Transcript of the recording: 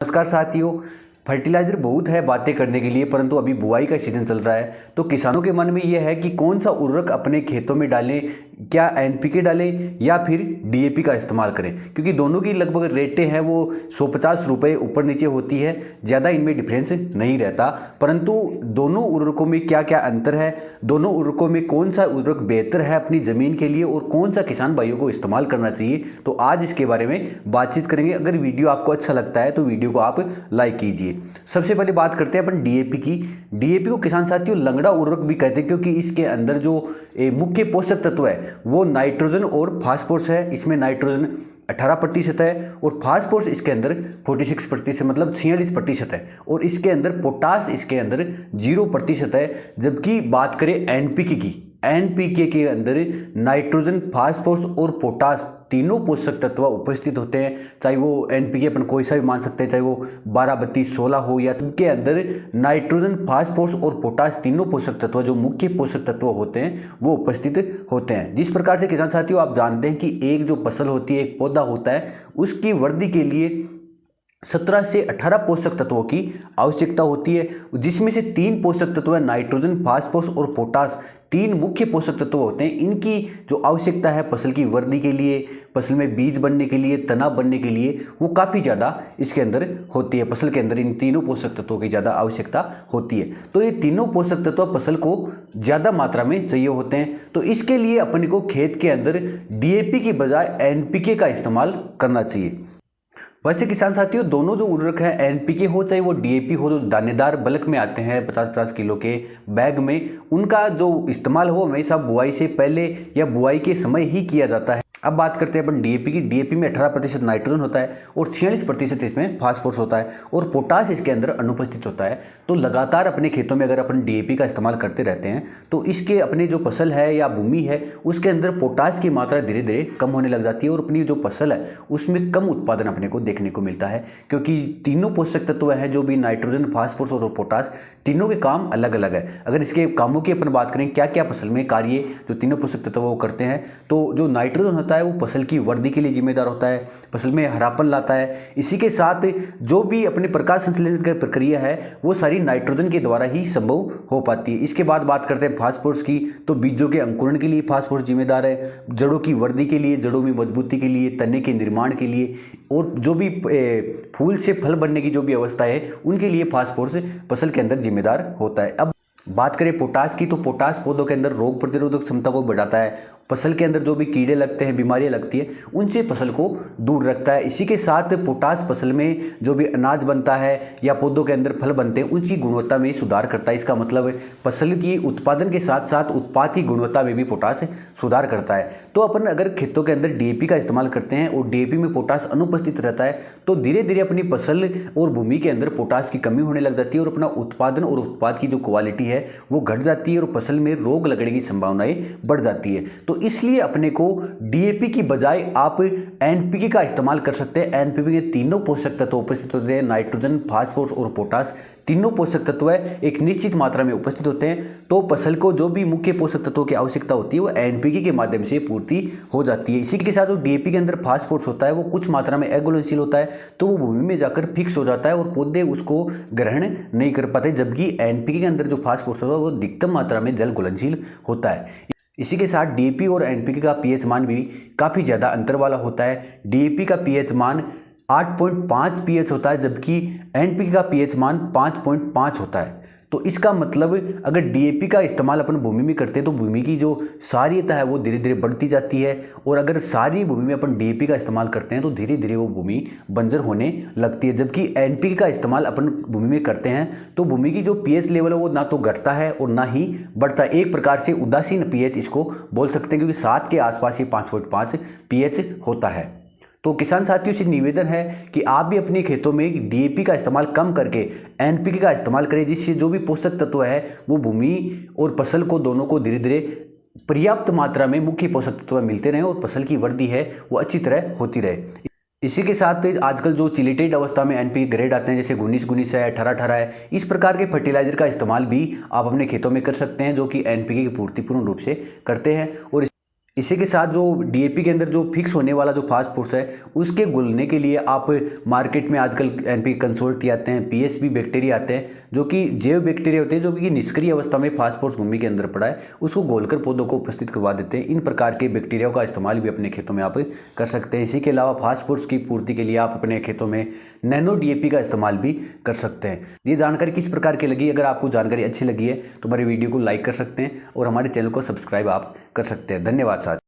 नमस्कार साथियों। फर्टिलाइजर बहुत है बातें करने के लिए, परंतु अभी बुआई का सीजन चल रहा है तो किसानों के मन में यह है कि कौन सा उर्वरक अपने खेतों में डालें, क्या एनपीके डालें या फिर डीएपी का इस्तेमाल करें, क्योंकि दोनों की लगभग रेटें हैं वो 150 रुपये ऊपर नीचे होती है, ज़्यादा इनमें डिफरेंस नहीं रहता। परंतु दोनों उर्वरकों में क्या क्या अंतर है, दोनों उर्वरकों में कौन सा उर्वरक बेहतर है अपनी ज़मीन के लिए और कौन सा किसान भाइयों को इस्तेमाल करना चाहिए, तो आज इसके बारे में बातचीत करेंगे। अगर वीडियो आपको अच्छा लगता है तो वीडियो को आप लाइक कीजिए। सबसे पहले बात करते हैं अपन डीएपी की। डीएपी को किसान साथियों लंगड़ा उर्वरक भी कहते हैं, क्योंकि इसके अंदर जो मुख्य पोषक तत्व है वो नाइट्रोजन और फास्फोरस है। इसमें नाइट्रोजन 18% है और फास्फोरस इसके अंदर 46%, मतलब 46% है, और इसके अंदर पोटास इसके अंदर 0% है। जबकि बात करें एनपीके की, एनपीके के अंदर नाइट्रोजन, फास्फोरस और पोटास तीनों पोषक तत्व उपस्थित होते हैं। चाहे वो एनपीके अपन कोई सा भी मान सकते हैं, चाहे वो 12, 32, 16 हो, या इनके अंदर नाइट्रोजन, फास्फोरस और पोटास तीनों पोषक तत्व जो मुख्य पोषक तत्व होते हैं वो उपस्थित होते हैं। जिस प्रकार से किसान साथियों आप जानते हैं कि एक जो फसल होती है, एक पौधा होता है, उसकी वृद्धि के लिए 17 से 18 पोषक तत्वों की आवश्यकता होती है, जिसमें से 3 पोषक तत्व है नाइट्रोजन, फास्फोरस और पोटास। 3 मुख्य पोषक तत्व होते हैं। इनकी जो आवश्यकता है फसल की वृद्धि के लिए, फसल में बीज बनने के लिए, तना बनने के लिए, वो काफ़ी ज़्यादा इसके अंदर होती है। फसल के अंदर इन तीनों पोषक तत्वों की ज़्यादा आवश्यकता होती है। तो ये तीनों पोषक तत्व फसल को ज़्यादा मात्रा में चाहिए होते हैं। तो इसके लिए अपने को खेत के अंदर डीएपी की बजाय एनपीके का इस्तेमाल करना चाहिए। वैसे किसान साथियों दोनों जो उर्वरक है, एनपीके हो चाहे वो डीएपी हो, जो दानेदार बल्क में आते हैं 50-50 किलो के बैग में, उनका जो इस्तेमाल हो हमेशा बुआई से पहले या बुआई के समय ही किया जाता है। अब बात करते हैं अपन डीएपी की। डीएपी में 18% नाइट्रोजन होता है और 46% इसमें फास्फोरस होता है और पोटास इसके अंदर अनुपस्थित होता है। तो लगातार अपने खेतों में अगर अपन डीएपी का इस्तेमाल करते रहते हैं तो इसके अपने जो फसल है या भूमि है उसके अंदर पोटास की मात्रा धीरे धीरे कम होने लग जाती है और अपनी जो फसल है उसमें कम उत्पादन अपने को देखने को मिलता है, क्योंकि तीनों पोषक तत्व हैं जो भी नाइट्रोजन, फास्फोरस और पोटास, तीनों के काम अलग अलग है। अगर इसके कामों की अपन बात करें, क्या क्या फसल में कार्य जो तीनों पोषक तत्व वो करते हैं, तो जो नाइट्रोजन होता है वो फसल की वृद्धि के लिए जिम्मेदार होता है, फसल में हरापन लाता है। इसी के साथ जो भी अपने प्रकाश संश्लेषण की प्रक्रिया है वो सारी नाइट्रोजन के द्वारा ही संभव हो पाती है। इसके बाद बात करते हैं फास्फोरस की, तो बीजों के अंकुरण के लिए फास्फोरस जिम्मेदार है, जड़ों की वृद्धि के लिए, जड़ों में मजबूती के लिए, तने के निर्माण के लिए, और जो भी फूल से फल बनने की जो भी अवस्था है उनके लिए फास्फोरस फसल के अंदर जिम्मेदार होता है। अब बात करें पोटास की, तो पोटास पौधों के अंदर रोग प्रतिरोधक क्षमता को बढ़ाता है, फसल के अंदर जो भी कीड़े लगते हैं, बीमारियां लगती हैं, उनसे फसल को दूर रखता है। इसी के साथ पोटास फसल में जो भी अनाज बनता है या पौधों के अंदर फल बनते हैं उनकी गुणवत्ता में सुधार करता है। इसका मतलब फसल की उत्पादन के साथ साथ उत्पाद की गुणवत्ता में भी पोटास सुधार करता है। तो अपन अगर खेतों के अंदर डीएपी का इस्तेमाल करते हैं और डीएपी में पोटास अनुपस्थित रहता है तो धीरे धीरे अपनी फसल और भूमि के अंदर पोटास की कमी होने लग जाती है और अपना उत्पादन और उत्पाद की जो क्वालिटी है वो घट जाती है और फसल में रोग लगने की संभावनाएं बढ़ जाती है। तो इसलिए अपने को डीएपी की बजाय आप एनपीके का इस्तेमाल कर सकते हैं। एनपीके में तीनों पोषक तत्व उपस्थित होते हैं, नाइट्रोजन, फास्फोरस और पोटास, तीनों पोषक तत्व एक निश्चित मात्रा में उपस्थित होते हैं। तो फसल को जो भी मुख्य पोषक तत्वों की आवश्यकता होती है वो एनपीके के माध्यम से पूर्ति हो जाती है। इसी के साथ जो डीएपी के अंदर फास्फोरस होता है वो कुछ मात्रा में अघुलनशील होता है, तो वो भूमि में जाकर फिक्स हो जाता है और पौधे उसको ग्रहण नहीं कर पाते, जबकि एनपीके के अंदर जो फास्फोरस होता है वो अधिकतम मात्रा में जल घुलनशील होता है। इसी के साथ डीएपी और एनपीके का पीएच मान भी काफ़ी ज़्यादा अंतर वाला होता है। डीएपी का पीएच मान 8.5 पीएच होता है, जबकि एनपीके का पीएच मान 5.5 होता है। तो इसका मतलब अगर डीएपी का इस्तेमाल अपन भूमि में करते हैं तो भूमि की जो क्षारीयता है वो धीरे धीरे बढ़ती जाती है, और अगर सारी भूमि में अपन डीएपी का इस्तेमाल करते हैं तो धीरे धीरे वो भूमि बंजर होने लगती है। जबकि एनपीके का इस्तेमाल अपन भूमि में करते हैं तो भूमि की जो पीएच लेवल है वो ना तो घटता है और ना ही बढ़ता है। एक प्रकार से उदासीन पीएच इसको बोल सकते हैं, क्योंकि 7 के आसपास ये 5.5 पीएच होता है। तो किसान साथियों से निवेदन है कि आप भी अपने खेतों में डीएपी का इस्तेमाल कम करके एनपीके का इस्तेमाल करें, जिससे जो भी पोषक तत्व है वो भूमि और फसल को दोनों को धीरे धीरे पर्याप्त मात्रा में मुख्य पोषक तत्व मिलते रहें और फसल की वृद्धि है वो अच्छी तरह होती रहे। इसी के साथ आजकल जो चिलेटेड अवस्था में एनपीके ग्रेड आते हैं, जैसे 19-19 है, 18-18 है, इस प्रकार के फर्टिलाइजर का इस्तेमाल भी आप अपने खेतों में कर सकते हैं, जो कि एनपीके की पूर्ति पूर्ण रूप से करते हैं। और इसी के साथ जो डीएपी के अंदर जो फिक्स होने वाला जो फास्फोरस है उसके घुलने के लिए आप मार्केट में आजकल एनपीके कंसोर्टी आते हैं, पीएसबी बैक्टीरिया आते हैं, जो कि जैव बैक्टीरिया होते हैं, जो कि निष्क्रिय अवस्था में फास्फोरस भूमि के अंदर पड़ा है उसको घोलकर पौधों को उपस्थित करवा देते हैं। इन प्रकार के बैक्टीरिया का इस्तेमाल भी अपने खेतों में आप कर सकते हैं। इसी के अलावा फास्फोरस की पूर्ति के लिए आप अपने खेतों में नैनो डीएपी का इस्तेमाल भी कर सकते हैं। ये जानकारी किस प्रकार की लगी? अगर आपको जानकारी अच्छी लगी है तो हमारे वीडियो को लाइक कर सकते हैं और हमारे चैनल को सब्सक्राइब आप कर सकते हैं। धन्यवाद साथ।